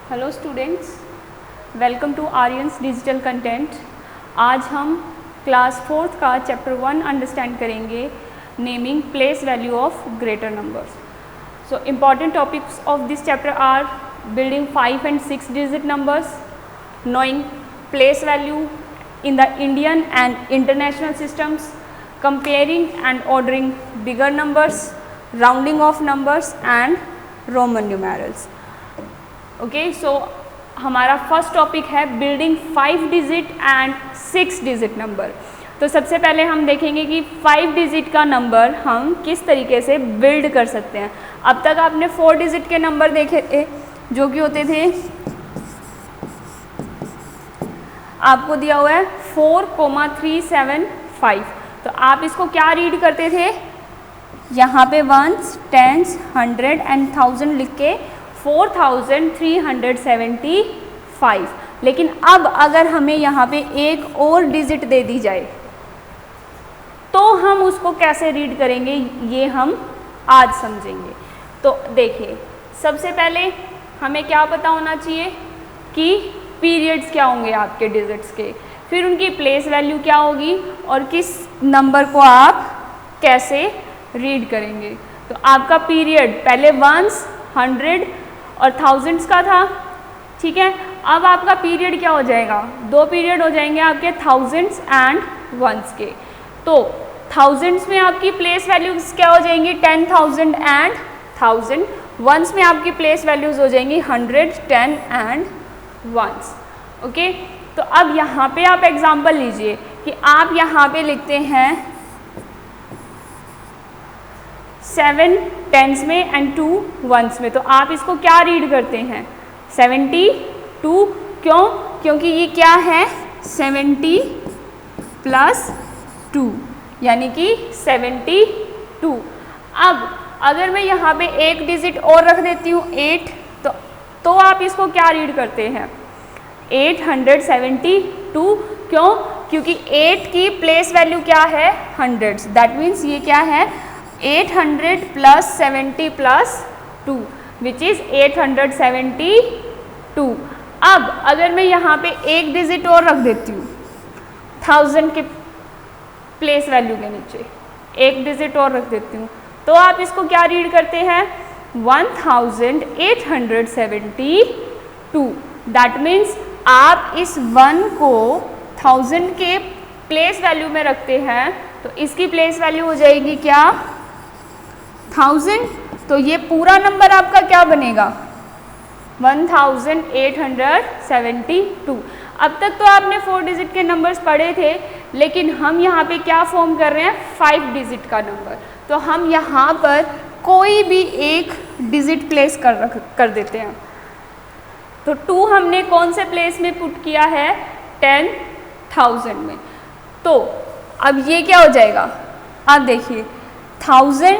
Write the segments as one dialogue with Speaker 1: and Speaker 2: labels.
Speaker 1: Hello students, welcome to Aryans digital content. आज हम class 4th का चैप्टर 1 अंडरस्टैंड करेंगे, naming place value of greater numbers. So important topics of this chapter are building 5 and 6 digit numbers, knowing place value in the Indian and international systems, comparing and ordering bigger numbers, rounding off numbers and Roman numerals. Okay, so हमारा first topic है building 5 digit and 6 digit number. तो सबसे पहले हम देखेंगे कि 5 digit का number हम किस तरीके से बिल्ड कर सकते हैं। अब तक आपने 4 डिजिट के नंबर देखे थे जो कि होते थे, आपको दिया हुआ है 4,375। तो आप इसको क्या रीड करते थे, यहाँ पे वंस, टेंस, 100 एंड 1000 लिख के 4375। लेकिन अब अगर हमें यहाँ पे एक और डिजिट दे दी जाए तो हम उसको कैसे रीड करेंगे, ये हम आज समझेंगे। तो देखिए, सबसे पहले हमें क्या पता होना चाहिए कि पीरियड्स क्या होंगे आपके डिजिट्स के, फिर उनकी प्लेस वैल्यू क्या होगी और किस नंबर को आप कैसे रीड करेंगे। तो आपका पीरियड पहले वंस, 100 और 1000s का था, ठीक है। अब आपका पीरियड क्या हो जाएगा, दो पीरियड हो जाएंगे आपके 1000s एंड 1s के। तो 1000s में आपकी प्लेस वैल्यूज क्या हो जाएंगी, 10,000 एंड 1000। 1s में आपकी प्लेस वैल्यूज हो जाएंगी 100, 10 एंड 1s। ओके, तो अब यहाँ पे आप एग्जाम्पल लीजिए कि आप यहाँ पे लिखते हैं 7 10s में एंड 2 1s में। तो आप इसको क्या रीड करते हैं, 72। क्यों, क्योंकि ये क्या है 70 + 2 यानी कि 72। अब अगर मैं यहाँ पे एक डिजिट और रख देती हूँ 8, तो आप इसको क्या रीड करते हैं, 872। क्यों, क्योंकि 8 की प्लेस वैल्यू क्या है, 100। दैट मीन्स ये क्या है, 800 + 70 + 2 विच इज़ 872। अब अगर मैं यहाँ पे एक डिजिट और रख देती हूँ 1000 के प्लेस वैल्यू के नीचे एक डिजिट और रख देती हूँ, तो आप इसको क्या रीड करते हैं, 1872। दैट मीन्स आप इस 1 को 1000 के प्लेस वैल्यू में रखते हैं, तो इसकी प्लेस वैल्यू हो जाएगी क्या, 1000। तो ये पूरा नंबर आपका क्या बनेगा, 1872। अब तक तो आपने 4 डिजिट के नंबर्स पढ़े थे, लेकिन हम यहाँ पे क्या फॉर्म कर रहे हैं, 5 डिजिट का नंबर। तो हम यहाँ पर कोई भी एक डिजिट प्लेस कर देते हैं। तो 2 हमने कौन से प्लेस में पुट किया है, 10,000 में। तो अब ये क्या हो जाएगा, आप देखिए 1000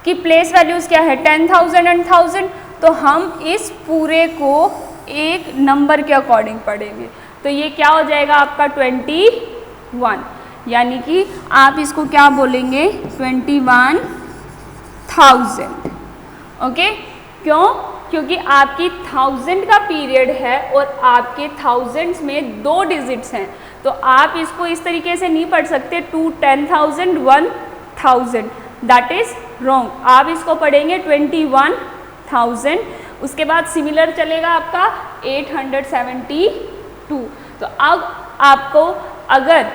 Speaker 1: की प्लेस वैल्यूज़ क्या है, 10,000 एंड 1000। तो हम इस पूरे को एक नंबर के अकॉर्डिंग पढ़ेंगे। तो ये क्या हो जाएगा आपका 21, यानी कि आप इसको क्या बोलेंगे, 21,000। ओके, क्यों, क्योंकि आपकी 1000 का पीरियड है और आपके 1000s में 2 डिजिट्स हैं। तो आप इसको इस तरीके से नहीं पढ़ सकते 2 10,000 1000, दैट इज़ रॉन्ग। आप इसको पढ़ेंगे 21,000। उसके बाद सिमिलर चलेगा आपका 872। तो अब आपको अगर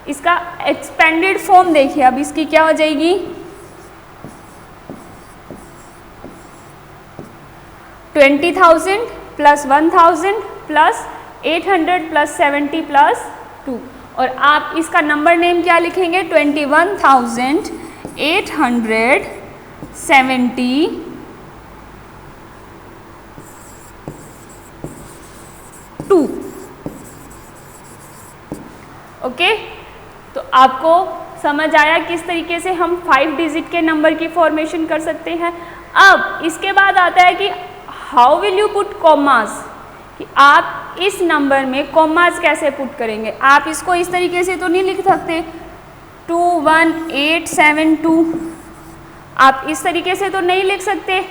Speaker 1: इसका एक्सपेंडेड फॉर्म देखिए, अब इसकी क्या हो जाएगी, 20,000 + 1,000 + 800 + 70 + 2। और आप इसका नंबर नेम क्या लिखेंगे, 21,872। ओके, तो आपको समझ आया किस तरीके से हम 5 डिजिट के नंबर की फॉर्मेशन कर सकते हैं। अब इसके बाद आता है कि how will you put commas, कि आप इस नंबर में कॉमास कैसे पुट करेंगे। आप इसको इस तरीके से तो नहीं लिख सकते 21,872, आप इस तरीके से तो नहीं लिख सकते।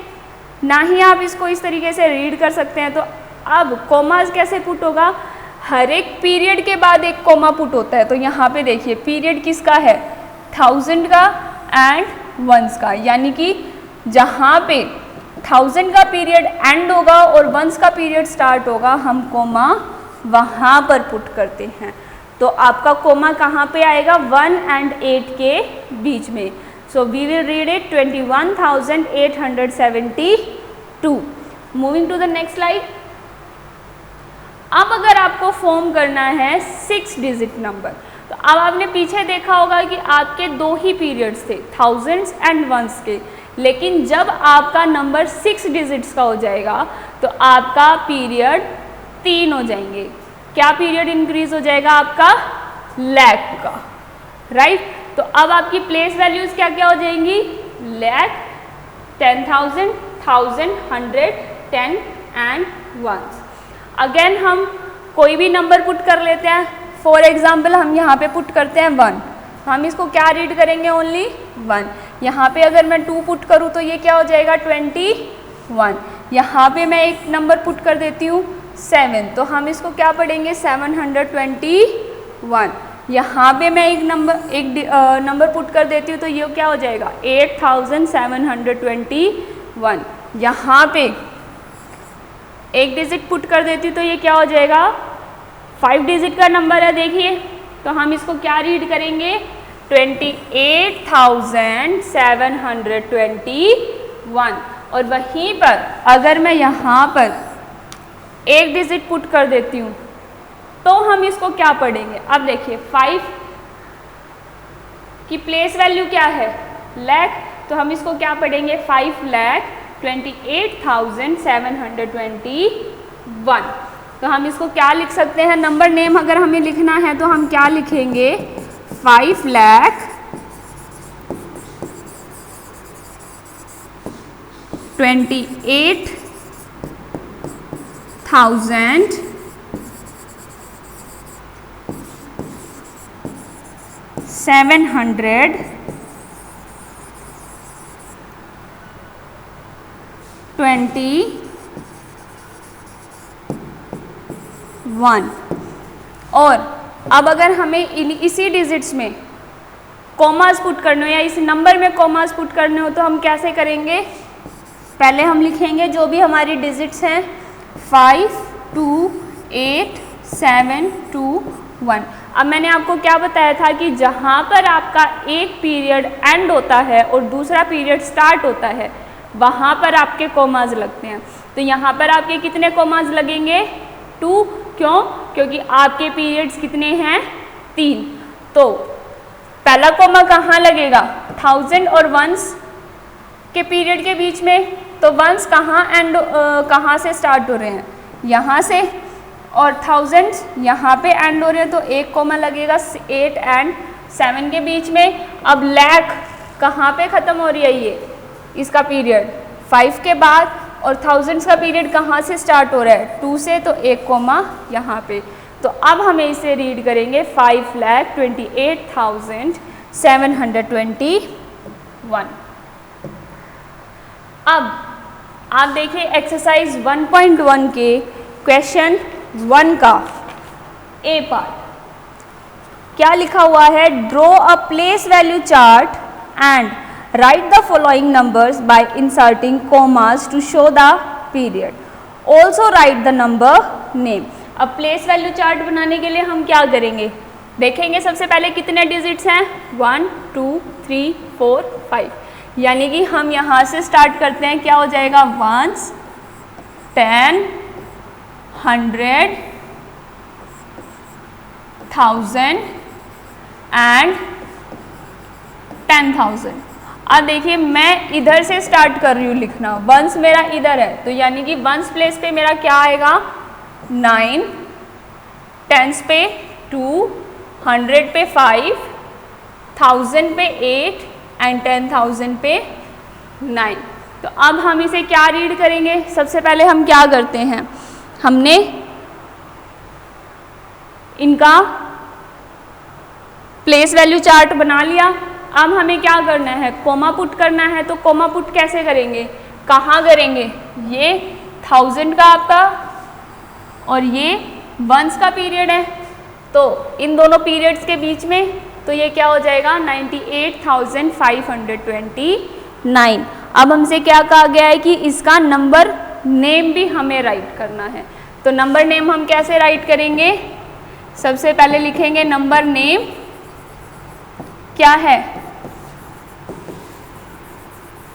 Speaker 1: ना ही आप इसको इस तरीके से रीड कर सकते हैं। तो अब कोमाज कैसे पुट होगा, हर एक पीरियड के बाद एक कोमा पुट होता है। तो यहाँ पे देखिए पीरियड किसका है, 1000 का एंड वंस का, यानी कि जहाँ पे 1000 का पीरियड एंड होगा और वंस का पीरियड स्टार्ट होगा, हम कोमा वहाँ पर पुट करते हैं। तो आपका कोमा कहाँ पे आएगा, 1 and 8 के बीच में। So we will read it 21,872। Moving to the next slide. अब अगर आपको फॉर्म करना है 6 डिजिट नंबर, तो अब आपने पीछे देखा होगा कि आपके 2 ही पीरियड्स थे, थाउजेंड्स एंड वंस के, लेकिन जब आपका नंबर 6 डिजिट्स का हो जाएगा तो आपका पीरियड 3 हो जाएंगे। क्या पीरियड इंक्रीज हो जाएगा आपका, लैख का, राइट। तो अब आपकी प्लेस वैल्यूज क्या क्या हो जाएंगी, लैख, 10,000, 1000, 100, 10 एंड वंस। अगेन हम कोई भी नंबर पुट कर लेते हैं। फॉर एग्जाम्पल हम यहाँ पे पुट करते हैं 1, हम इसको क्या रीड करेंगे, ओनली 1। यहाँ पे अगर मैं 2 पुट करूँ तो ये क्या हो जाएगा, 21। यहाँ पे मैं एक नंबर पुट कर देती हूँ 7, तो हम इसको क्या पढ़ेंगे, 721। यहाँ पे मैं एक नंबर पुट कर देती हूँ तो ये क्या हो जाएगा, 8721। यहाँ पे एक डिजिट पुट कर देती हूँ तो ये क्या हो जाएगा, 5 डिजिट का नंबर है, देखिए। तो हम इसको क्या रीड करेंगे, 28,721। और वहीं पर अगर मैं यहाँ पर एक डिजिट पुट कर देती हूँ तो हम इसको क्या पढ़ेंगे, अब देखिए 5 की प्लेस वैल्यू क्या है, लैख, तो हम इसको क्या पढ़ेंगे, 5,28,721। तो हम इसको क्या लिख सकते हैं, नंबर नेम अगर हमें लिखना है तो हम क्या लिखेंगे, 28,721। और अब अगर हमें इसी डिजिट्स में कॉमास पुट करने हो या इस नंबर में कॉमास पुट करने हो तो हम कैसे करेंगे, पहले हम लिखेंगे जो भी हमारी डिजिट्स हैं 528,721। अब मैंने आपको क्या बताया था कि जहाँ पर आपका एक पीरियड एंड होता है और दूसरा पीरियड स्टार्ट होता है वहाँ पर आपके कोमाज लगते हैं। तो यहाँ पर आपके कितने कोमाज लगेंगे, 2। क्यों, क्योंकि आपके पीरियड्स कितने हैं, 3। तो पहला कोमा कहाँ लगेगा, 1000 और वंस के पीरियड के बीच में। तो वंस कहाँ से स्टार्ट हो रहे हैं, यहाँ से, और थाउजेंड्स यहाँ पे एंड हो रहे हैं तो एक कोमा लगेगा 8 and 7 के बीच में। अब लैख कहाँ पे ख़त्म हो रही है, ये इसका पीरियड 5 के बाद, और थाउजेंड्स का पीरियड कहाँ से स्टार्ट हो रहा है, 2 से, तो एक कोमा यहाँ पे। तो अब हमें इसे रीड करेंगे 5,28,721। अब आप देखिए एक्सरसाइज 1.1 के क्वेश्चन 1 का ए पार्ट क्या लिखा हुआ है, draw a place value chart and write the following numbers by inserting commas to show the period, also write the number name. अब प्लेस वैल्यू चार्ट बनाने के लिए हम क्या करेंगे, देखेंगे सबसे पहले कितने डिजिट्स हैं, 1 2 3 4 5, यानी कि हम यहाँ से स्टार्ट करते हैं, क्या हो जाएगा, 1 10 100 1000 एंड 10,000। अब देखिए मैं इधर से स्टार्ट कर रही हूँ लिखना, वंस मेरा इधर है, तो यानी कि वंस प्लेस पे मेरा क्या आएगा, 9, टेंस पे 2, 100 पे 5, 1000 पे 8 एंड 10,000 पे 9। तो अब हम इसे क्या रीड करेंगे, सबसे पहले हम क्या करते हैं, हमने इनका प्लेस वैल्यू चार्ट बना लिया। अब हमें क्या करना है, कोमा पुट करना है। तो कोमा पुट कैसे करेंगे, कहाँ करेंगे, ये 1000 का आपका और ये वंस का पीरियड है, तो इन दोनों पीरियड्स के बीच में, तो ये क्या हो जाएगा 98,529। अब हमसे क्या कहा गया है कि इसका नंबर नेम भी हमें राइट करना है। तो नंबर नेम हम कैसे राइट करेंगे, सबसे पहले लिखेंगे नंबर नेम क्या है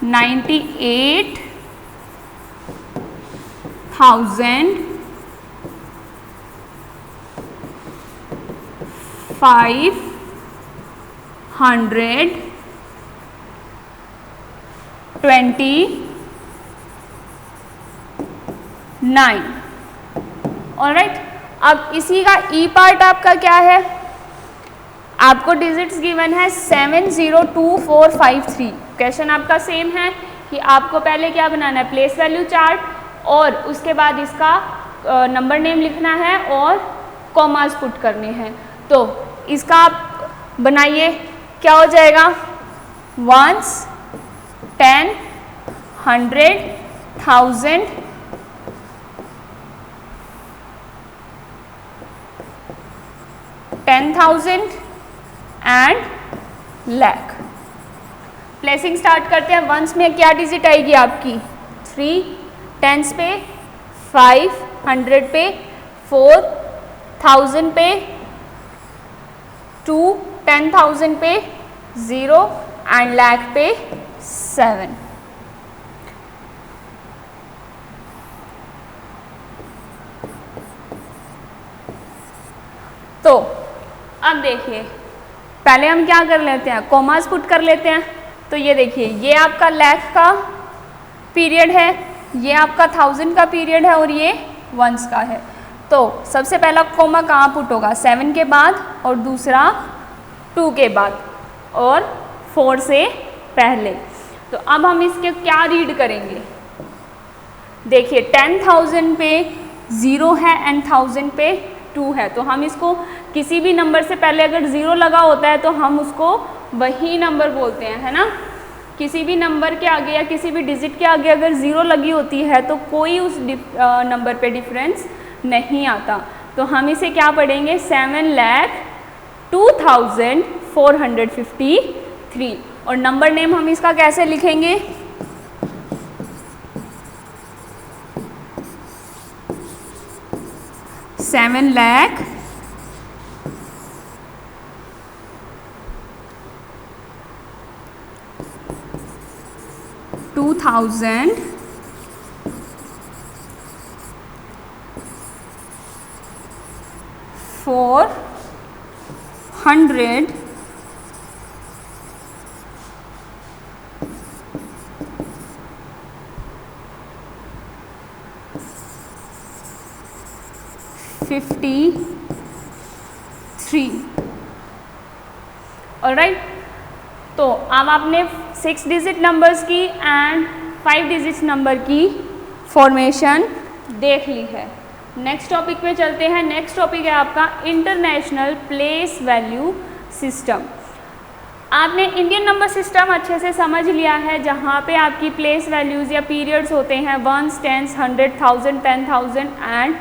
Speaker 2: 98,529।
Speaker 1: ऑलराइट, अब इसी का ई पार्ट आपका क्या है, आपको डिजिट्स गिवन है 702453। क्वेश्चन आपका सेम है कि आपको पहले क्या बनाना है, प्लेस वैल्यू चार्ट, और उसके बाद इसका नंबर नेम लिखना है और कॉमास पुट करने हैं। तो इसका आप बनाइए, क्या हो जाएगा, ones, 10, 100, 1000, 10,000 and lakh. Placing start करते हैं। वंस में क्या डिजिट आएगी आपकी 3, टेंस पे 5, 100 पे 4, 1000 पे 2, 10,000 पे 0 एंड लाख पे 7। तो अब देखिए, पहले हम क्या कर लेते हैं, कॉमास पुट कर लेते हैं। तो ये देखिए, ये आपका लाख का पीरियड है, ये आपका 1000 का पीरियड है और ये वंस का है। तो सबसे पहला कॉमा कहाँ पुट होगा, 7 के बाद और दूसरा 2 के बाद और 4 से पहले। तो अब हम इसके क्या रीड करेंगे, देखिए 10,000 पे 0 है एंड 1000 पे 2 है, तो हम इसको किसी भी नंबर से पहले अगर 0 लगा होता है तो हम उसको वही नंबर बोलते हैं, है ना। किसी भी नंबर के आगे या किसी भी डिजिट के आगे अगर 0 लगी होती है तो कोई उस नंबर पे डिफरेंस नहीं आता। तो हम इसे क्या पढ़ेंगे, 7,02,453। और नंबर नेम हम इसका कैसे लिखेंगे,
Speaker 2: सेवन लाख 2,400 53।
Speaker 1: ऑलराइट, तो अब आपने 6 डिजिट नंबर्स की एंड 5 डिजिट नंबर की फॉर्मेशन देख ली है। नेक्स्ट टॉपिक पे चलते हैं। नेक्स्ट टॉपिक है आपका इंटरनेशनल प्लेस वैल्यू सिस्टम। आपने इंडियन नंबर सिस्टम अच्छे से समझ लिया है, जहाँ पे आपकी प्लेस वैल्यूज़ या पीरियड्स होते हैं वंस, टेंस, 100, 1000, 10,000 एंड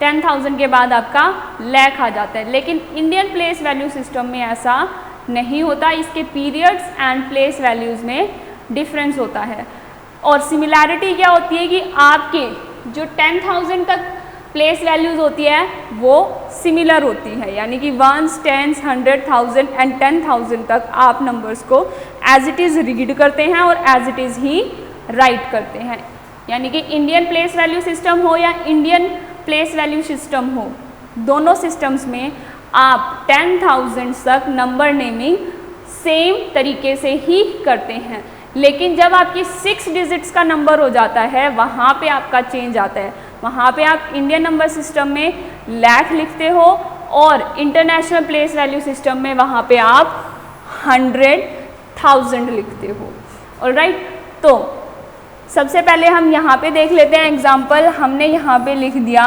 Speaker 1: 10,000 के बाद आपका लाख आ जाता है। लेकिन इंडियन प्लेस वैल्यू सिस्टम में ऐसा नहीं होता, इसके पीरियड्स एंड प्लेस वैल्यूज़ में डिफरेंस होता है। और सिमिलैरिटी क्या होती है कि आपके जो 10,000 तक प्लेस वैल्यूज़ होती है वो सिमिलर होती है, यानी कि वंस, टेंस, 100, 1000 एंड 10,000 तक आप नंबर्स को एज इट इज़ रीड करते हैं और एज इट इज़ ही राइट करते हैं। यानी कि इंडियन प्लेस वैल्यू सिस्टम हो या इंडियन प्लेस वैल्यू सिस्टम हो, दोनों सिस्टम्स में आप 10,000 तक नंबर नेमिंग सेम तरीके से ही करते हैं। लेकिन जब आपकी 6 डिजिट्स का नंबर हो जाता है वहाँ पे आपका चेंज आता है। वहाँ पे आप इंडियन नंबर सिस्टम में लाख लिखते हो और इंटरनेशनल प्लेस वैल्यू सिस्टम में वहाँ पे आप 100, 1000 लिखते हो। ऑलराइट, तो सबसे पहले हम यहाँ पे देख लेते हैं एग्जाम्पल। हमने यहाँ पे लिख दिया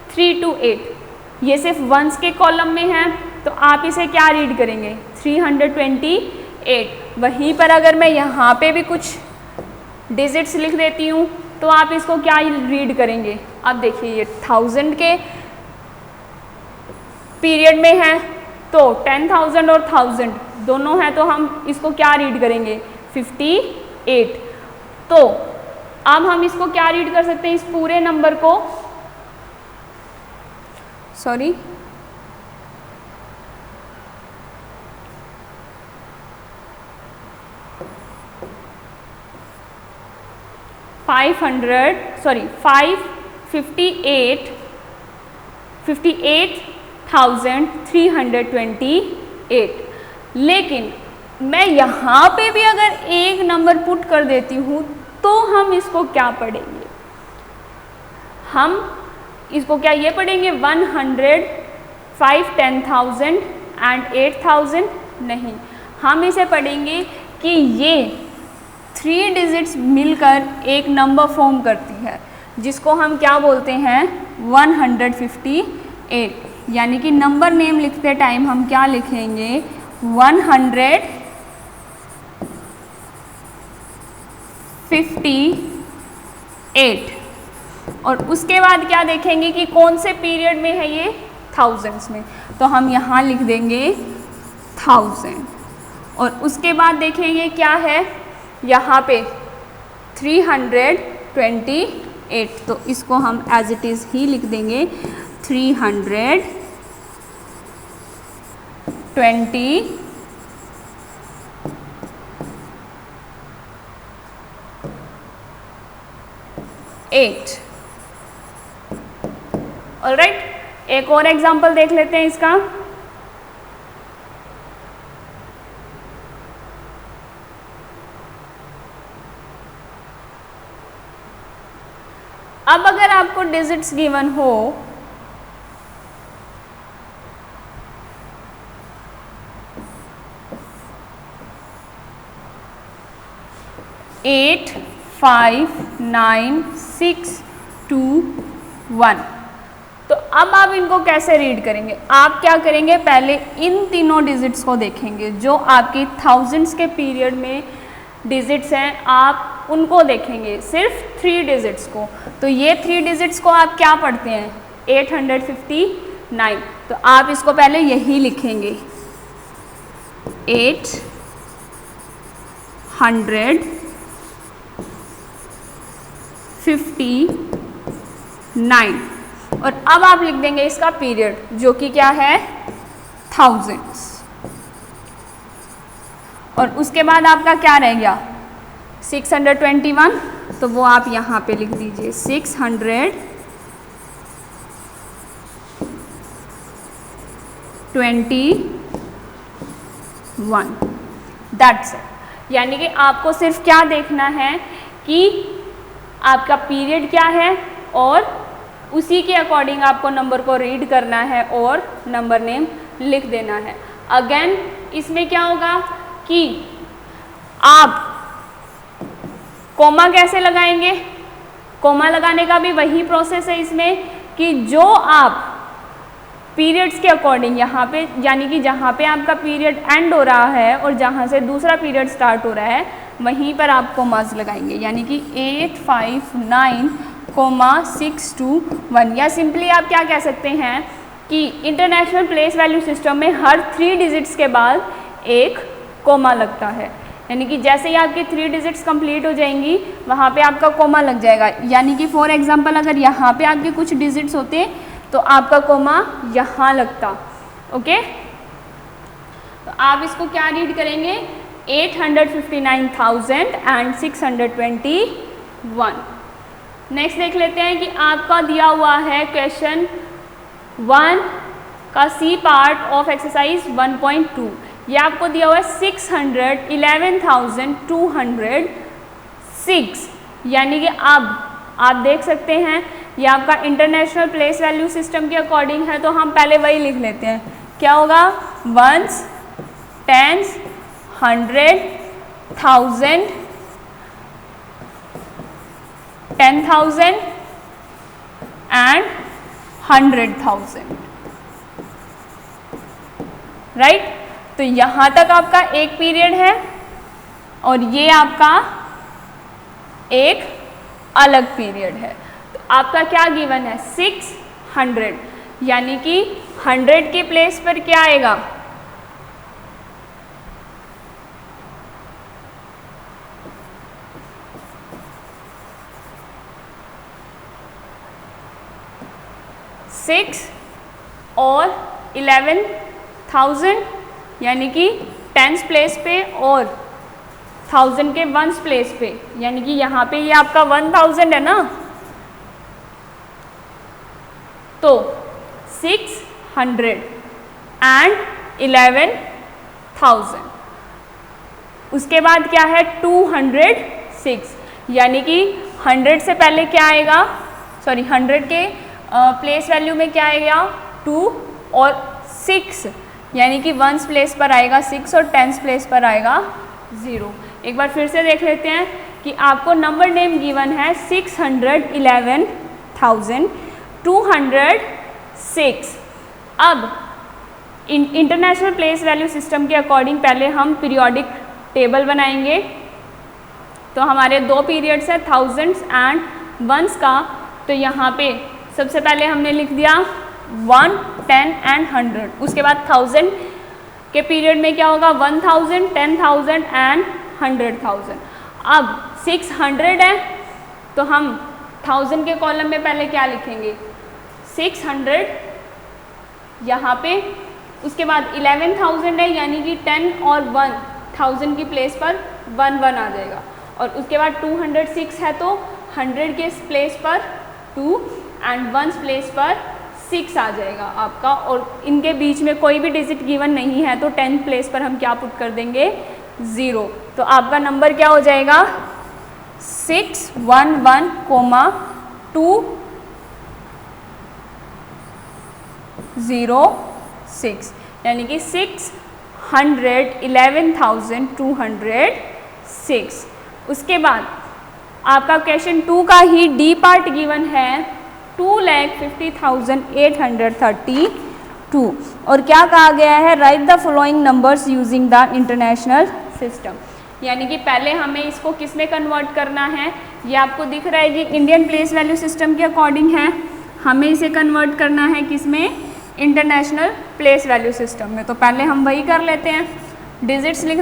Speaker 1: 3 to 8, ये सिर्फ वंस के कॉलम में है, तो आप इसे क्या रीड करेंगे 328। वहीं पर अगर मैं यहाँ पे भी कुछ डिजिट्स लिख देती हूँ तो आप इसको क्या रीड करेंगे? अब देखिए ये 1000 के पीरियड में है तो 10,000 और 1000 दोनों हैं तो हम इसको क्या रीड करेंगे? 58। तो अब हम इसको क्या रीड कर सकते हैं इस पूरे नंबर को? Sorry, five 58,328। लेकिन मैं यहाँ पे भी अगर एक नंबर पुट कर देती हूँ तो हम इसको क्या पढ़ेंगे? हम इसको क्या ये पढ़ेंगे 100, 5, 10,000 एंड 8,000? नहीं, हम इसे पढ़ेंगे कि ये 3 डिजिट्स मिलकर एक नंबर फॉर्म करती है जिसको हम क्या बोलते हैं? 158। यानी कि नंबर नेम लिखते टाइम हम क्या लिखेंगे? 158। और उसके बाद क्या देखेंगे कि कौन से पीरियड में है ये? थाउजेंड्स में, तो हम यहाँ लिख देंगे 1000। और उसके बाद देखेंगे क्या है यहाँ पे 328, तो इसको हम एज इट इज़ ही लिख देंगे 328। ऑलराइट, एक और एग्जांपल देख लेते हैं इसका। अब अगर आपको डिजिट्स गिवन हो 8, 5, 9, 6, 2, 1, तो अब आप इनको कैसे रीड करेंगे? आप क्या करेंगे? पहले इन तीनों डिजिट्स को देखेंगे जो आपके थाउजेंड्स के पीरियड में डिजिट्स हैं, आप उनको देखेंगे, सिर्फ 3 डिजिट्स को। तो ये 3 डिजिट्स को आप क्या पढ़ते हैं? 859। तो आप इसको पहले यही लिखेंगे 859। और अब आप लिख देंगे इसका पीरियड जो कि क्या है? थाउजेंड्स। और उसके बाद आपका क्या रह गया? 621, तो वो आप यहाँ पे लिख दीजिए 621। That's it. यानी कि आपको सिर्फ क्या देखना है कि आपका पीरियड क्या है और उसी के अकॉर्डिंग आपको नंबर को रीड करना है और नंबर नेम लिख देना है। अगेन इसमें क्या होगा कि आप कोमा कैसे लगाएंगे? कोमा लगाने का भी वही प्रोसेस है इसमें कि जो आप पीरियड्स के अकॉर्डिंग यहाँ पे, यानी कि जहाँ पे आपका पीरियड एंड हो रहा है और जहाँ से दूसरा पीरियड स्टार्ट हो रहा है वहीं पर आप कोमास लगाएंगे, यानी कि 859,621। या सिंपली आप क्या कह सकते हैं कि इंटरनेशनल प्लेस वैल्यू सिस्टम में हर 3 डिजिट्स के बाद एक कोमा लगता है, यानी कि जैसे ही आपकी 3 डिजिट्स कंप्लीट हो जाएंगी वहाँ पे आपका कोमा लग जाएगा। यानी कि फॉर एग्जांपल अगर यहाँ पे आपके कुछ डिजिट्स होते तो आपका कोमा यहाँ लगता। ओके, तो आप इसको क्या रीड करेंगे? 859,621। नेक्स्ट देख लेते हैं कि आपका दिया हुआ है क्वेश्चन 1 का सी पार्ट ऑफ एक्सरसाइज 1.2। ये आपको दिया हुआ है 611,206, यानी कि अब आप देख सकते हैं ये आपका इंटरनेशनल प्लेस वैल्यू सिस्टम के अकॉर्डिंग है, तो हम पहले वही लिख लेते हैं। क्या होगा? 1s, 10s, 100, 1000, 10,000 and 100,000। राइट, तो यहाँ तक आपका एक पीरियड है और ये आपका एक अलग पीरियड है। तो आपका क्या गिवन है 600, यानी कि 100 के प्लेस पर क्या आएगा 6 और 11,000, यानी कि 10s प्लेस पे और 1000 के 1s प्लेस पे, यानी कि यहाँ पे ये आपका 1000 है ना, तो 600 एंड 11,000। उसके बाद क्या है 206, यानी कि 100 से पहले क्या आएगा, सॉरी 100 के प्लेस वैल्यू में क्या आएगा 2 और 6, यानी कि 1s प्लेस पर आएगा 6 और 10s प्लेस पर आएगा 0। एक बार फिर से देख लेते हैं कि आपको नंबर नेम गिवन है 611,206। अब इंटरनेशनल प्लेस वैल्यू सिस्टम के अकॉर्डिंग पहले हम पीरियोडिक टेबल बनाएंगे। तो हमारे दो पीरियड्स हैं 1000s एंड 1s का। तो यहाँ पे सबसे पहले हमने लिख दिया 1, 10 एंड 100। उसके बाद 1000 के पीरियड में क्या होगा 1000, 10,000 एंड 100,000। अब 600 है तो हम 1000 के कॉलम में पहले क्या लिखेंगे 600 यहाँ पे। उसके बाद 11,000 है, यानी कि 10 और 1,000 की प्लेस पर 1 1 आ जाएगा। और उसके बाद 206 है तो 100 के प्लेस पर 2 एंड 1s प्लेस पर 6 आ जाएगा आपका। और इनके बीच में कोई भी डिजिट गिवन नहीं है तो 10th प्लेस पर हम क्या पुट कर देंगे 0। तो आपका नंबर क्या हो जाएगा 611,206, यानी कि 611,206। उसके बाद आपका क्वेश्चन 2 का ही डी पार्ट गिवन है 2,50,832। और क्या कहा गया है right the following numbers using the international system, यानी कि पहले हमें इसको किस में कन्वर्ट करना है, ये आपको दिख रहा है कि इंडियन प्लेस वैल्यू सिस्टम के अकॉर्डिंग है। हमें इसे कन्वर्ट करना है किस में इंटरनेशनल प्लेस वैल्यू सिस्टम में। तो पहले हम वही कर लेते हैं, डिजिट्स लिख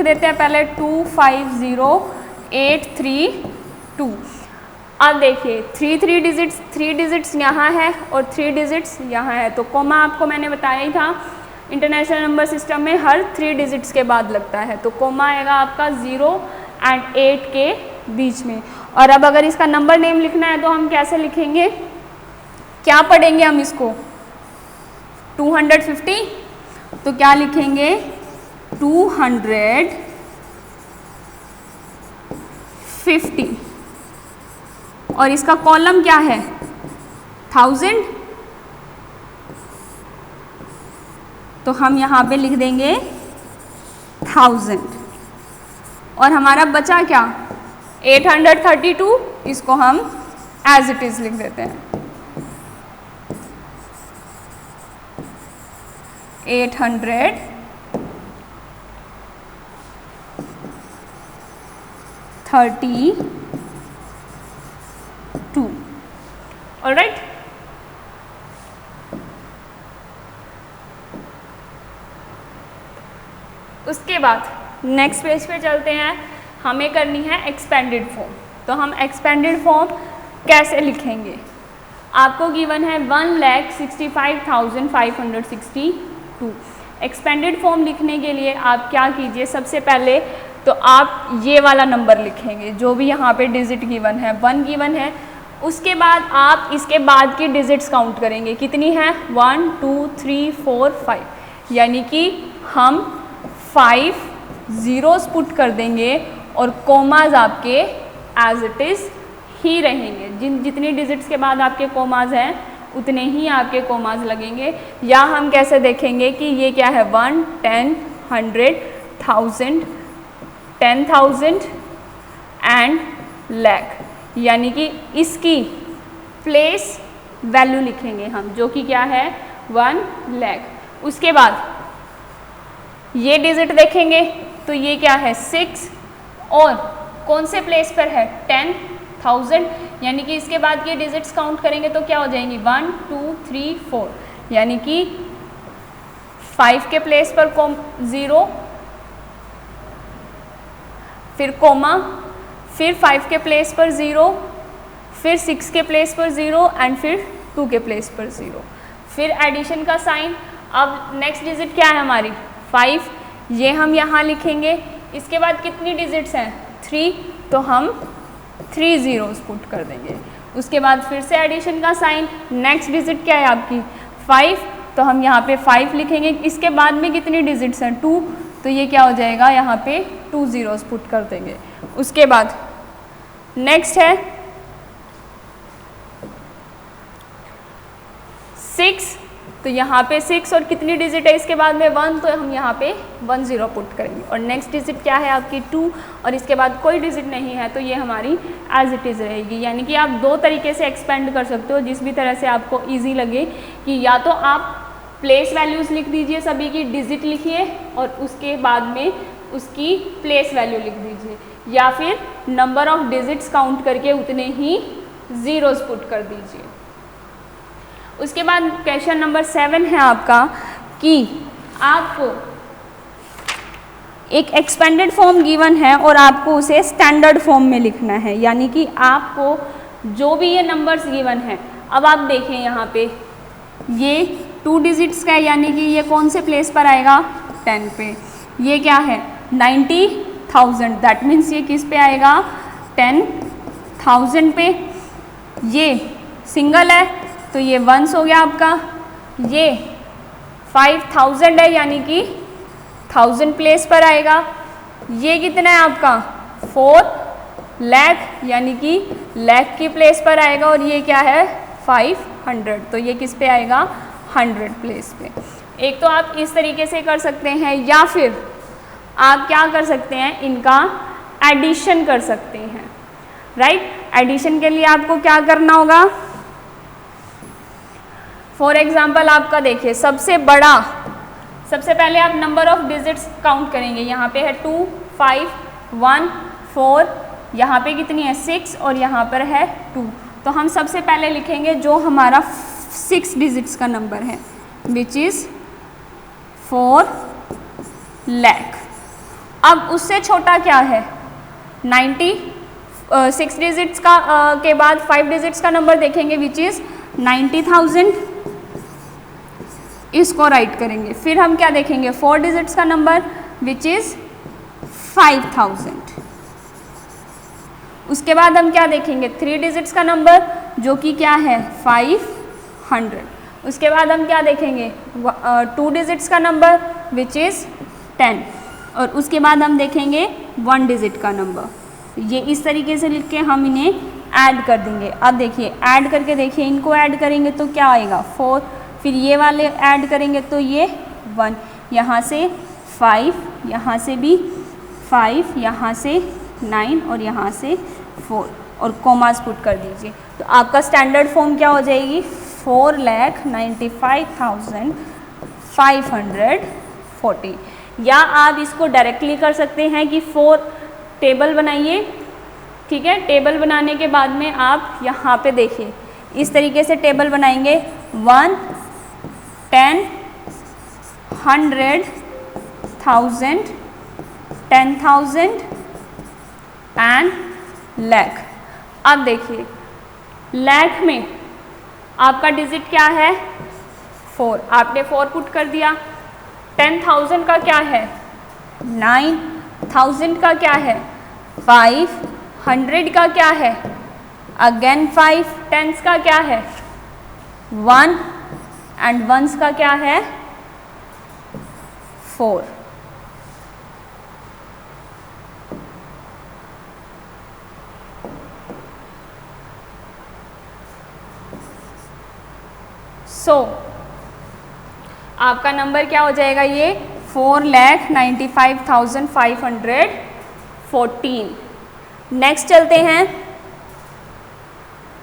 Speaker 1: देते हैं पहले 250,832। अब देखिए 3 डिजिट्स यहाँ है और 3 डिजिट्स यहाँ है। तो कोमा आपको मैंने बताया ही था इंटरनेशनल नंबर सिस्टम में हर 3 डिजिट्स के बाद लगता है। तो कोमा आएगा आपका 0 एंड 8 के बीच में। और अब अगर इसका नंबर नेम लिखना है तो हम कैसे लिखेंगे, क्या पढ़ेंगे हम इसको 250, तो क्या लिखेंगे 250। और इसका कॉलम क्या है 1000, तो हम यहाँ पे लिख देंगे 1000। और हमारा बचा क्या 832, इसको हम एज इट इज लिख देते हैं 832। ऑलराइट, उसके बाद नेक्स्ट पेज पे चलते हैं। हमें करनी है एक्सपेंडेड फॉर्म। तो हम एक्सपेंडेड फॉर्म कैसे लिखेंगे, आपको गिवन है 1,65,562। एक्सपेंडेड फॉर्म लिखने के लिए आप क्या कीजिए, सबसे पहले तो आप ये वाला नंबर लिखेंगे जो भी यहाँ पे डिजिट गिवन है 1 गिवन है। उसके बाद आप इसके बाद की डिजिट्स काउंट करेंगे, कितनी है 1 2 3 4 5, यानी कि हम 5 ज़ीरोस पुट कर देंगे और कोमाज आपके एज इट इज़ ही रहेंगे। जितनी डिजिट्स के बाद आपके कोमाज हैं उतने ही आपके कोमाज लगेंगे। या हम कैसे देखेंगे कि ये क्या है 1 10 100 1000 10,000 एंड लाख, यानी कि इसकी प्लेस वैल्यू लिखेंगे हम, जो कि क्या है 1 लाख। उसके बाद ये डिजिट देखेंगे तो ये क्या है 6 और कौन से प्लेस पर है 10,000, यानी कि इसके बाद के डिजिट्स काउंट करेंगे तो क्या हो जाएंगी 1 2 3 4, यानी कि 5 के प्लेस पर 0, फिर कोमा, फिर 5 के प्लेस पर 0, फिर 6 के प्लेस पर 0 एंड फिर 2 के प्लेस पर 0, फिर एडिशन का साइन। अब नेक्स्ट डिजिट क्या है हमारी 5, ये हम यहाँ लिखेंगे। इसके बाद कितनी डिजिट्स हैं 3, तो हम 3 zeros पुट कर देंगे। उसके बाद फिर से एडिशन का साइन, नेक्स्ट डिजिट क्या है आपकी 5, तो हम यहाँ पे 5 लिखेंगे। इसके बाद में कितनी डिजिट्स हैं 2, तो ये क्या हो जाएगा यहाँ पे 2 zeros पुट कर देंगे। उसके बाद नेक्स्ट है 6, तो यहाँ पे 6 और कितनी डिजिट है इसके बाद में 1, तो हम यहाँ पे 1 0 पुट करेंगे। और नेक्स्ट डिजिट क्या है आपकी 2, और इसके बाद कोई डिजिट नहीं है तो ये हमारी एज इट इज़ रहेगी। यानी कि आप दो तरीके से एक्सपेंड कर सकते हो, जिस भी तरह से आपको ईजी लगे, कि या तो आप प्लेस वैल्यूज़ लिख दीजिए, सभी की डिजिट लिखिए और उसके बाद में उसकी प्लेस वैल्यू लिख दीजिए, या फिर नंबर ऑफ डिजिट्स काउंट करके उतने ही ज़ीरोज़ पुट कर दीजिए। उसके बाद क्वेश्चन नंबर 7 है आपका कि आपको एक एक्सपेंडेड फॉर्म गिवन है और आपको उसे स्टैंडर्ड फॉर्म में लिखना है, यानी कि आपको जो भी ये नंबर्स गिवन है, अब आप देखें यहाँ पे ये 2 डिजिट्स का है, यानी कि ये कौन से प्लेस पर आएगा 10 पे। ये क्या है 90,000, दैट मीन्स ये किस पे आएगा 10,000 पे। ये सिंगल है तो ये वंस हो गया आपका। ये 5,000 है, यानी कि 1000 प्लेस पर आएगा। ये कितना है आपका 4 लाख, यानी कि लाख की प्लेस पर आएगा। और ये क्या है 500, तो ये किस पे आएगा 100 प्लेस पे। एक तो आप इस तरीके से कर सकते हैं, या फिर आप क्या कर सकते हैं इनका एडिशन कर सकते हैं, राइट। एडिशन के लिए आपको क्या करना होगा, फॉर एग्जाम्पल आपका देखिए सबसे बड़ा, सबसे पहले आप नंबर ऑफ डिजिट्स काउंट करेंगे। यहाँ पे है 2 5 1 4, यहाँ पे कितनी है 6 और यहाँ पर है 2। तो हम सबसे पहले लिखेंगे जो हमारा 6 डिजिट्स का नंबर है, विच इज़ 4 लाख। अब उससे छोटा क्या है 6 डिजिट्स का के बाद 5 डिजिट्स का नंबर देखेंगे, विच इज़ 90,000। इसको राइट करेंगे। फिर हम क्या देखेंगे 4 डिजिट्स का नंबर, विच इज़ 5,000। उसके बाद हम क्या देखेंगे 3 डिजिट्स का नंबर, जो कि क्या है 500। उसके बाद हम क्या देखेंगे 2 डिजिट्स का नंबर, विच इज़ 10। और उसके बाद हम देखेंगे 1 डिजिट का नंबर। ये इस तरीके से लिख के हम इन्हें ऐड कर देंगे। अब देखिए ऐड करके देखिए, इनको ऐड करेंगे तो क्या आएगा 4, फिर ये वाले ऐड करेंगे तो ये 1, यहाँ से 5, यहाँ से भी 5, यहाँ से 9 और यहाँ से 4 और कॉमास पुट कर दीजिए। तो आपका स्टैंडर्ड फॉर्म क्या हो जाएगी 4,95,540। या आप इसको डायरेक्टली कर सकते हैं कि 4 टेबल बनाइए, ठीक है। टेबल बनाने के बाद में आप यहाँ पे देखिए इस तरीके से टेबल बनाएंगे 1 10 100 1000 10,000 एंड लाख। अब देखिए लाख में आपका डिजिट क्या है 4, आपने 4 पुट कर दिया। 10,000 का क्या है 9, 1000 का क्या है 5, 100 का क्या है अगेन 5, टेंस का क्या है 1 एंड वंस का क्या है 4। सो आपका नंबर क्या हो जाएगा ये 4,95,514। नेक्स्ट चलते हैं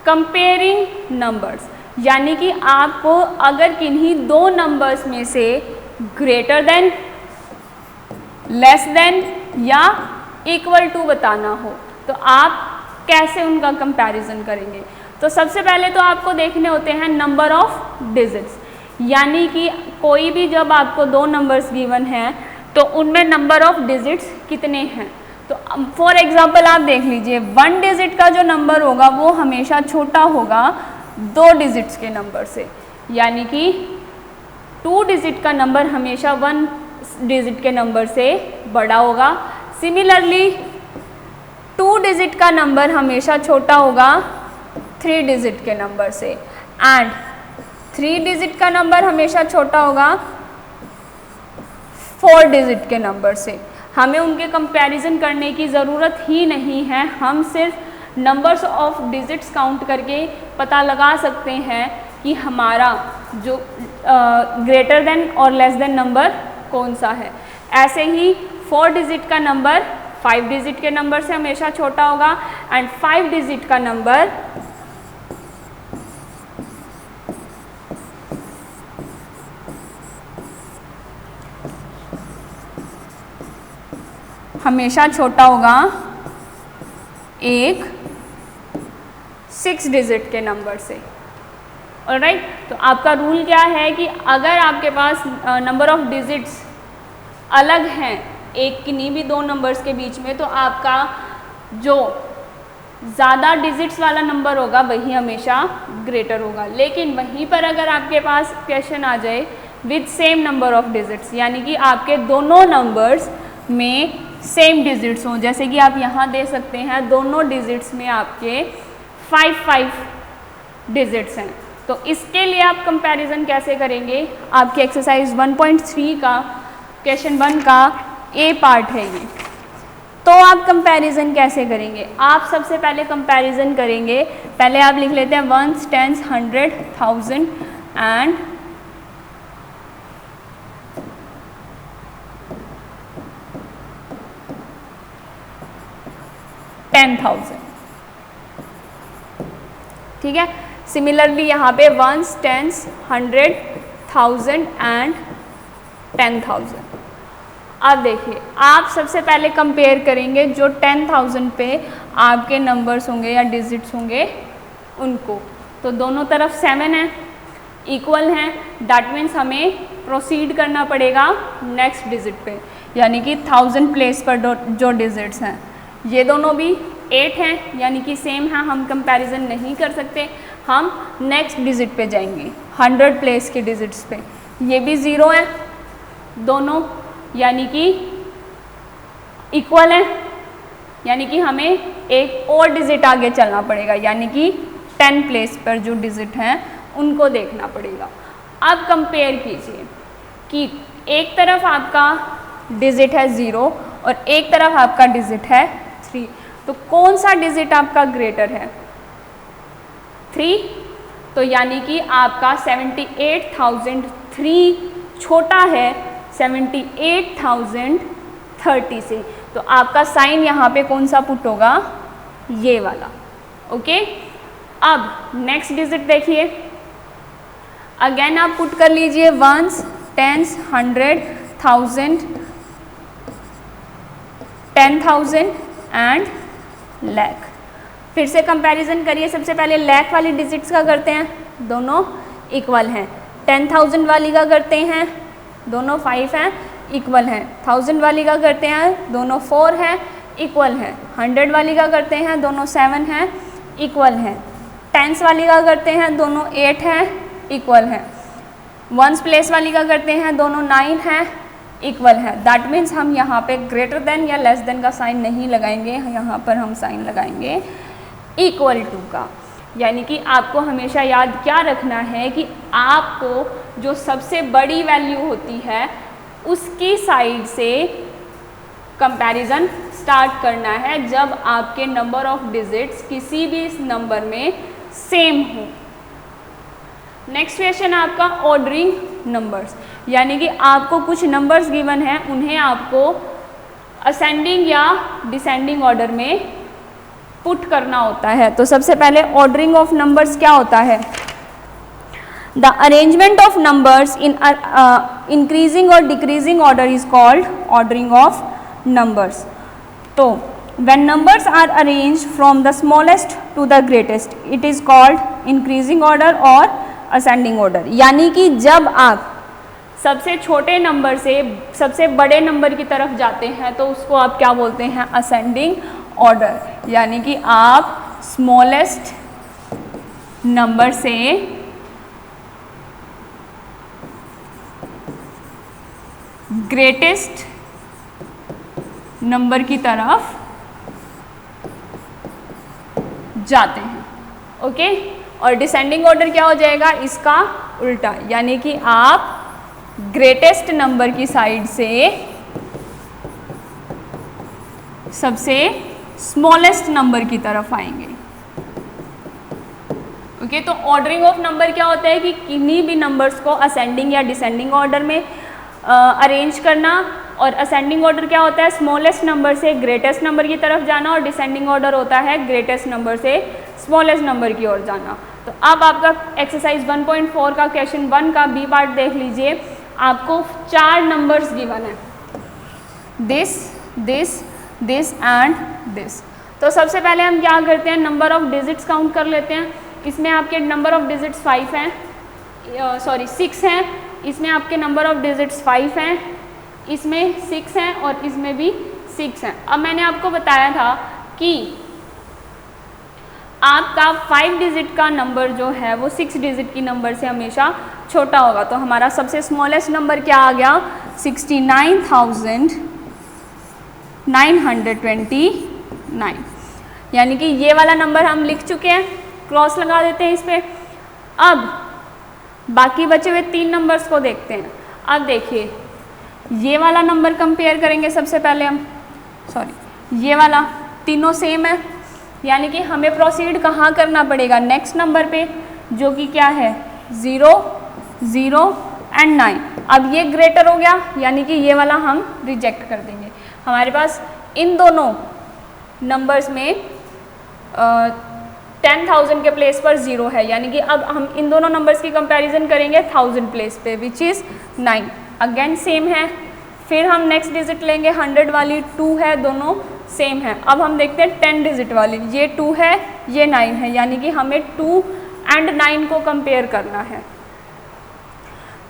Speaker 1: कंपेयरिंग नंबर्स, यानी कि आपको अगर किन्हीं दो नंबर्स में से ग्रेटर देन, लेस देन या इक्वल टू बताना हो तो आप कैसे उनका कंपैरिजन करेंगे? तो सबसे पहले तो आपको देखने होते हैं नंबर ऑफ डिजिट्स, यानी कि कोई भी जब आपको दो नंबर्स गिवन हैं तो उनमें नंबर ऑफ डिजिट्स कितने हैं। तो फॉर एग्जांपल आप देख लीजिए 1 डिजिट का जो नंबर होगा वो हमेशा छोटा होगा 2 डिजिट्स के नंबर से, यानी कि 2 डिजिट का नंबर हमेशा 1 डिजिट के नंबर से बड़ा होगा। सिमिलरली 2 डिजिट का नंबर हमेशा छोटा होगा 3 डिजिट के नंबर से, एंड 3 डिजिट का नंबर हमेशा छोटा होगा 4 डिजिट के नंबर से। हमें उनके कंपैरिजन करने की ज़रूरत ही नहीं है, हम सिर्फ नंबर्स ऑफ डिजिट्स काउंट करके पता लगा सकते हैं कि हमारा जो ग्रेटर देन और लेस देन नंबर कौन सा है। ऐसे ही 4 डिजिट का नंबर 5 डिजिट के नंबर से हमेशा छोटा होगा, एंड 5 डिजिट का नंबर हमेशा छोटा होगा एक 6 डिजिट के नंबर से। ऑलराइट, तो आपका रूल क्या है कि अगर आपके पास नंबर ऑफ डिजिट्स अलग हैं एक किन्हीं भी दो नंबर्स के बीच में, तो आपका जो ज़्यादा डिजिट्स वाला नंबर होगा वही हमेशा ग्रेटर होगा। लेकिन वहीं पर अगर आपके पास क्वेश्चन आ जाए with same number of digits, यानी कि आपके दोनों नंबर्स में सेम डिजिट्स हों, जैसे कि आप यहाँ दे सकते हैं दोनों डिजिट्स में आपके 5 डिजिट्स हैं, तो इसके लिए आप कंपैरिजन कैसे करेंगे? आपके एक्सरसाइज 1.3 का क्वेश्चन 1 का ए पार्ट है ये। तो आप कंपैरिजन कैसे करेंगे? आप सबसे पहले कंपैरिजन करेंगे, पहले आप लिख लेते हैं 1s, 10s, 100, 1000 एंड 10,000। ठीक है, सिमिलरली यहाँ पे 1s, 10s, 100, 1000 एंड 10,000। अब देखिए आप सबसे पहले कंपेयर करेंगे जो 10,000 पे आपके नंबर्स होंगे या डिजिट्स होंगे उनको, तो दोनों तरफ 7 है, इक्वल हैं, दैट मीन्स हमें प्रोसीड करना पड़ेगा नेक्स्ट डिजिट पे, यानी कि 1000 प्लेस पर जो डिजिट्स हैं ये दोनों भी 8 हैं, यानी कि सेम है, हम कंपैरिजन नहीं कर सकते, हम नेक्स्ट डिजिट पे जाएंगे 100 प्लेस के डिजिट्स पे, ये भी 0 है दोनों, यानी कि इक्वल है, यानी कि हमें एक और डिजिट आगे चलना पड़ेगा, यानी कि 10 प्लेस पर जो डिजिट हैं उनको देखना पड़ेगा। अब कंपेयर कीजिए कि एक तरफ आपका डिजिट है 0 और एक तरफ आपका डिजिट है 3, तो कौन सा डिजिट आपका ग्रेटर है? 3, तो यानी कि आपका 78,003 छोटा है 78,030 से, तो आपका साइन यहाँ पे कौन सा पुट होगा? ये वाला। ओके, अब नेक्स्ट डिजिट देखिए, अगेन आप पुट कर लीजिए 1s, 10s, 100, 1000, 10,000 एंड लाख। फिर से कंपैरिजन करिए, सबसे पहले लाख वाली डिजिट्स का करते हैं, दोनों इक्वल हैं। 10,000 वाली का करते हैं, दोनों 5 हैं, इक्वल हैं। 1000 वाली का करते हैं, दोनों 4 हैं, इक्वल हैं। 100 वाली का करते हैं, दोनों 7 हैं, इक्वल हैं। 10s वाली का करते हैं, दोनों 8 हैं, इक्वल हैं। 1s प्लेस वाली का करते हैं, दोनों 9 हैं, इक्वल है। दैट मीन्स हम यहाँ पे ग्रेटर देन या लेस देन का साइन नहीं लगाएंगे, यहाँ पर हम साइन लगाएंगे इक्वल टू का। यानी कि आपको हमेशा याद क्या रखना है कि आपको जो सबसे बड़ी वैल्यू होती है उसकी साइड से कंपैरिजन स्टार्ट करना है जब आपके नंबर ऑफ डिजिट्स किसी भी नंबर में सेम हो। नेक्स्ट क्वेश्चन आपका ऑर्डरिंग नंबर्स, यानी कि आपको कुछ नंबर्स गिवन हैं, उन्हें आपको असेंडिंग या डिसेंडिंग ऑर्डर में पुट करना होता है। तो सबसे पहले ऑर्डरिंग ऑफ नंबर्स क्या होता है? The arrangement of numbers in increasing और decreasing order is called ordering of numbers. तो when numbers are arranged from the smallest to the greatest it is called increasing order और ascending order। यानी कि जब आप सबसे छोटे नंबर से सबसे बड़े नंबर की तरफ जाते हैं तो उसको आप क्या बोलते हैं, असेंडिंग ऑर्डर। यानी कि आप स्मॉलेस्ट नंबर से ग्रेटेस्ट नंबर की तरफ जाते हैं। ओके, और डिसेंडिंग ऑर्डर क्या हो जाएगा, इसका उल्टा। यानी कि आप ग्रेटेस्ट नंबर की साइड से सबसे स्मॉलेस्ट नंबर की तरफ आएंगे। ओके, तो ऑर्डरिंग ऑफ नंबर क्या होता है कि किन्हीं भी नंबर्स को असेंडिंग या डिसेंडिंग ऑर्डर में अरेंज करना, और असेंडिंग ऑर्डर क्या होता है, स्मॉलेस्ट नंबर से ग्रेटेस्ट नंबर की तरफ जाना, और डिसेंडिंग ऑर्डर होता है ग्रेटेस्ट नंबर से स्मॉलेस्ट नंबर की ओर जाना। तो अब आपका एक्सरसाइज 1.4 का क्वेश्चन 1 का बी पार्ट देख लीजिए। आपको 4 नंबर्स गिवन है, this this this and this. तो सबसे पहले हम क्या करते हैं, नंबर ऑफ डिजिट्स काउंट कर लेते हैं। इसमें आपके नंबर ऑफ डिजिट्स 5 हैं, 6 हैं। इसमें आपके नंबर ऑफ डिजिट्स 5 हैं, इसमें 6 हैं और इसमें भी 6 हैं। अब मैंने आपको बताया था कि आपका 5 डिजिट का नंबर जो है वो 6 डिजिट की नंबर से हमेशा छोटा होगा। तो हमारा सबसे स्मॉलेस्ट नंबर क्या आ गया, 69,929। यानी कि ये वाला नंबर हम लिख चुके हैं, क्रॉस लगा देते हैं इस पर। अब बाकी बचे हुए 3 नंबर्स को देखते हैं। अब देखिए, ये वाला नंबर कंपेयर करेंगे सबसे पहले हम, ये वाला तीनों सेम है। यानी कि हमें प्रोसीड कहाँ करना पड़ेगा, नेक्स्ट नंबर पे, जो कि क्या है 0, 0 एंड 9। अब ये ग्रेटर हो गया, यानी कि ये वाला हम रिजेक्ट कर देंगे। हमारे पास इन दोनों नंबर्स में 10,000 के प्लेस पर 0 है। यानी कि अब हम इन दोनों नंबर्स की कंपैरिजन करेंगे 1000 प्लेस पे, विच इज़ 9। अगेन सेम है। फिर हम नेक्स्ट डिजिट लेंगे 100 वाली, 2 है, दोनों सेम है। अब हम देखते हैं 10 डिजिट वाली, ये 2 है, ये 9 है। यानी कि हमें 2 एंड 9 को कंपेयर करना है।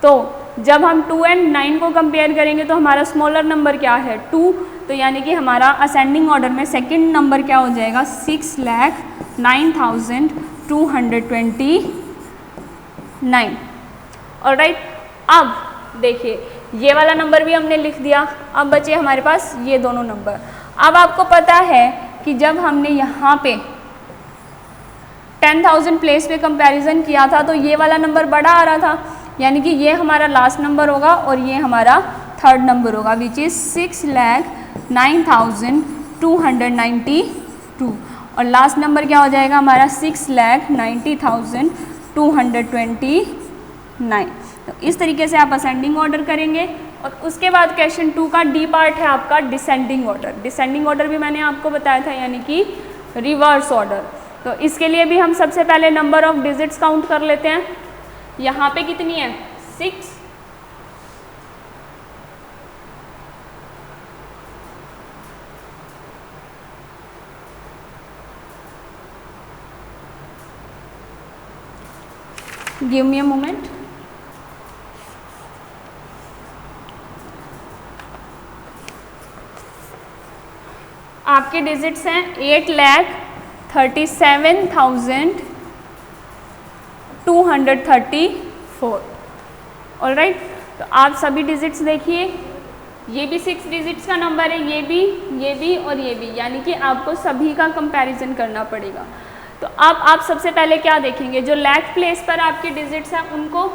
Speaker 1: तो जब हम 2 एंड 9 को कंपेयर करेंगे तो हमारा स्मॉलर नंबर क्या है, 2। तो यानी कि हमारा असेंडिंग ऑर्डर में सेकंड नंबर क्या हो जाएगा, 6,09,229। ऑलराइट, अब देखिए ये वाला नंबर भी हमने लिख दिया। अब बचे हमारे पास ये दोनों नंबर। अब आपको पता है कि जब हमने यहाँ पे 10,000 प्लेस पे कंपैरिजन किया था तो ये वाला नंबर बड़ा आ रहा था। यानी कि ये हमारा लास्ट नंबर होगा और ये हमारा थर्ड नंबर होगा, विच इज़ 6,09,292। और लास्ट नंबर क्या हो जाएगा हमारा, 6,90,229। तो इस तरीके से आप असेंडिंग ऑर्डर करेंगे। और उसके बाद क्वेश्चन 2 का डी पार्ट है आपका डिसेंडिंग ऑर्डर। डिसेंडिंग ऑर्डर भी मैंने आपको बताया था, यानी कि रिवर्स ऑर्डर। तो इसके लिए भी हम सबसे पहले नंबर ऑफ डिजिट्स काउंट कर लेते हैं। यहाँ पे कितनी है, 6। Give me a moment. आपके डिजिट्स हैं 8,37,234। ऑलराइट, तो आप सभी डिजिट्स देखिए, ये भी 6 डिजिट्स का नंबर है, ये भी और ये भी। यानी कि आपको सभी का कंपैरिजन करना पड़ेगा। तो अब आप सबसे पहले क्या देखेंगे, जो लैक प्लेस पर आपके डिजिट्स हैं उनको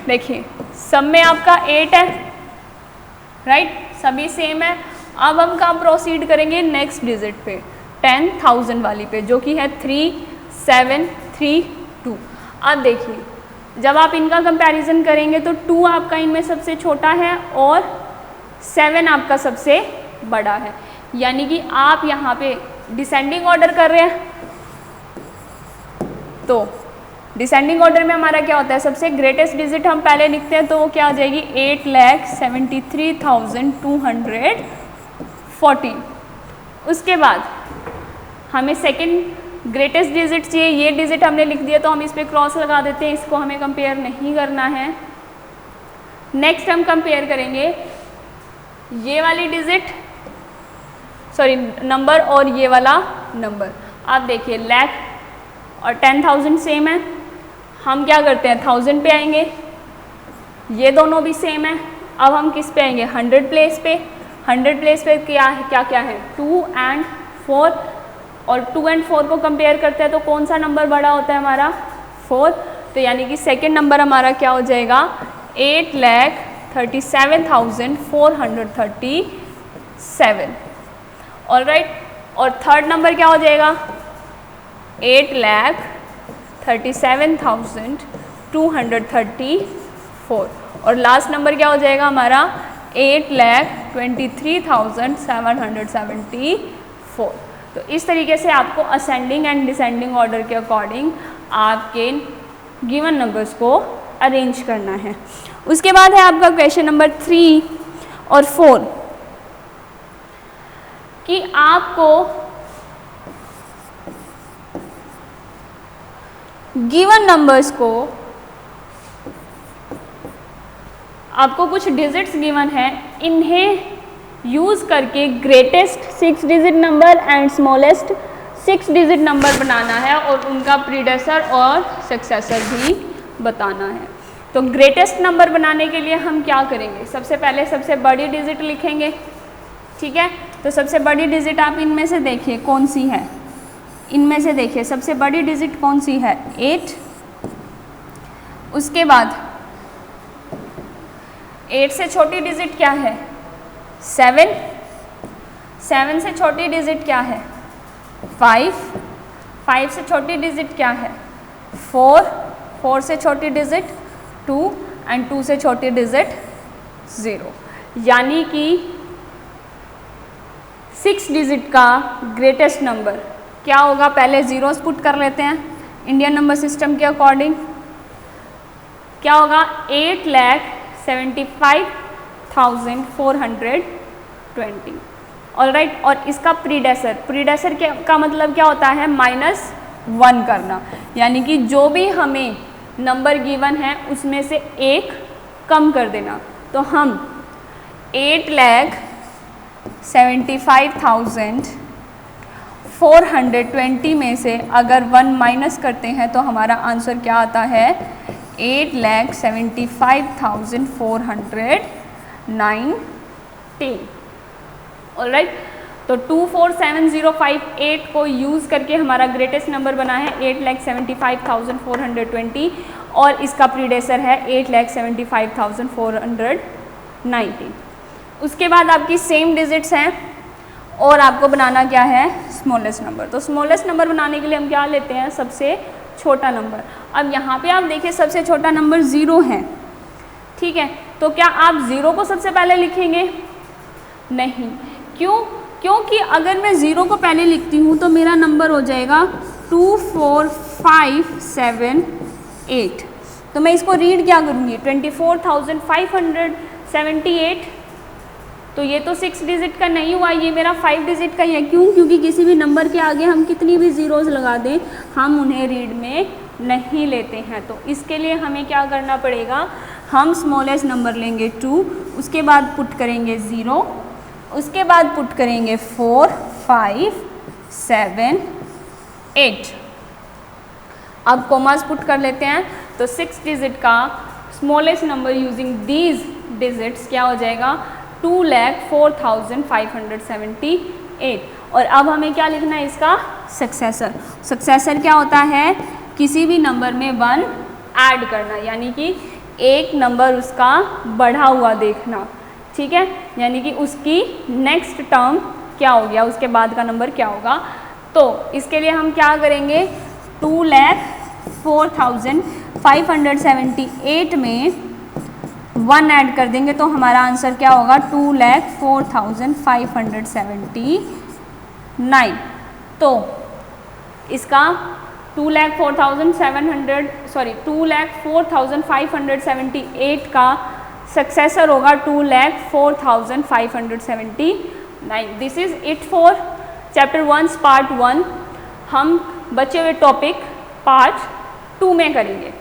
Speaker 1: देखिए, सब में आपका 8 है, राइट, सभी सेम है। अब हम कहाँ प्रोसीड करेंगे, नेक्स्ट डिजिट पे, 10,000 वाली पे, जो कि है 3732। अब देखिए, जब आप इनका कंपैरिजन करेंगे तो 2 आपका इनमें सबसे छोटा है और 7 आपका सबसे बड़ा है। यानी कि आप यहाँ पे डिसेंडिंग ऑर्डर कर रहे हैं तो डिसेंडिंग ऑर्डर में हमारा क्या होता है, सबसे ग्रेटेस्ट डिजिट हम पहले लिखते हैं, तो वो क्या हो जाएगी 8,73,214। उसके बाद हमें सेकंड ग्रेटेस्ट डिजिट चाहिए, ये डिजिट हमने लिख दिया तो हम इस पर क्रॉस लगा देते हैं, इसको हमें कंपेयर नहीं करना है। नेक्स्ट हम कंपेयर करेंगे ये वाली डिजिट, सॉरी नंबर, और ये वाला नंबर। आप देखिए लाख और 10,000 सेम है, हम क्या करते हैं 1000 पे आएंगे, ये दोनों भी सेम है। अब हम किस पे आएंगे 100 प्लेस पे। 100 प्लेस पे क्या है, क्या क्या है 2 and 4, और 2 and 4 को कंपेयर करते हैं तो कौन सा नंबर बड़ा होता है हमारा 4। तो यानी कि सेकेंड नंबर हमारा क्या हो जाएगा 8,37,437। ऑलराइट, और थर्ड नंबर क्या हो जाएगा 8,37,234, और लास्ट नंबर क्या हो जाएगा हमारा 8,23,774। तो इस तरीके से आपको असेंडिंग एंड डिसेंडिंग ऑर्डर के अकॉर्डिंग आपके गिवन नंबर्स को अरेंज करना है। उसके बाद है आपका क्वेश्चन नंबर 3 और 4 कि आपको गिवन नंबर्स को, आपको कुछ डिजिट्स गिवन है, इन्हें यूज़ करके greatest 6 digit number and smallest 6 digit number बनाना है और उनका प्रीडेसर और सक्सेसर भी बताना है। तो ग्रेटेस्ट नंबर बनाने के लिए हम क्या करेंगे, सबसे पहले सबसे बड़ी डिजिट लिखेंगे, ठीक है। तो सबसे बड़ी डिजिट आप इनमें से देखिए कौन सी है, इनमें से देखिए सबसे बड़ी डिजिट कौन सी है 8। उसके बाद 8 से छोटी डिजिट क्या है 7। 7 से छोटी डिजिट क्या है 5। 5 से छोटी डिजिट क्या है 4। 4 से छोटी डिजिट 2 एंड 2 से छोटी डिजिट 0। यानी कि 6 डिजिट का ग्रेटेस्ट नंबर क्या होगा, पहले जीरोस पुट कर लेते हैं इंडियन नंबर सिस्टम के अकॉर्डिंग। क्या होगा 8,75,420। ऑलराइट, और इसका प्रीडेसर, प्रीडेसर का मतलब क्या होता है -1 करना, यानी कि जो भी हमें नंबर गिवन है उसमें से एक कम कर देना। तो हम 8,75,420 में से अगर 1 माइनस करते हैं तो हमारा आंसर क्या आता है 8,75,419। ऑलराइट, तो 247058 को यूज़ करके हमारा ग्रेटेस्ट नंबर बना है 8,75,420 और इसका प्रीडेसर है 8,75,419। उसके बाद आपकी सेम डिजिट्स हैं और आपको बनाना क्या है स्मॉलेस्ट नंबर। तो स्मॉलेस्ट नंबर बनाने के लिए हम क्या लेते हैं सबसे छोटा नंबर। अब यहाँ पे आप देखिए सबसे छोटा नंबर 0 है, ठीक है। तो क्या आप 0 को सबसे पहले लिखेंगे? नहीं, क्यों? क्योंकि अगर मैं 0 को पहले लिखती हूँ तो मेरा नंबर हो जाएगा 24578। तो मैं इसको रीड क्या करूँगी 24,578। तो ये तो 6 डिजिट का नहीं हुआ, ये मेरा 5 डिजिट का ही है। क्यों? क्योंकि किसी भी नंबर के आगे हम कितनी भी ज़ीरोज़ लगा दें हम उन्हें रीड में नहीं लेते हैं। तो इसके लिए हमें क्या करना पड़ेगा, हम स्मॉलेस्ट नंबर लेंगे 2, उसके बाद पुट करेंगे 0, उसके बाद पुट करेंगे 4, 5, 7, 8। अब कोमास पुट कर लेते हैं तो 6 डिजिट का smallest number using these digits क्या हो जाएगा 2,04,578। और अब हमें क्या लिखना है इसका सक्सेसर। सक्सेसर क्या होता है किसी भी नंबर में 1 ऐड करना, यानी कि एक नंबर उसका बढ़ा हुआ देखना, ठीक है। यानी कि उसकी नेक्स्ट टर्म क्या हो गया, उसके बाद का नंबर क्या होगा। तो इसके लिए हम क्या करेंगे 2,04,578 में 1 ऐड कर देंगे तो हमारा आंसर क्या होगा 2,04,579। तो इसका 2,04,578 का सक्सेसर होगा 2,04,579। This is it for chapter 1 part 1। हम बचे हुए टॉपिक पार्ट 2 में करेंगे।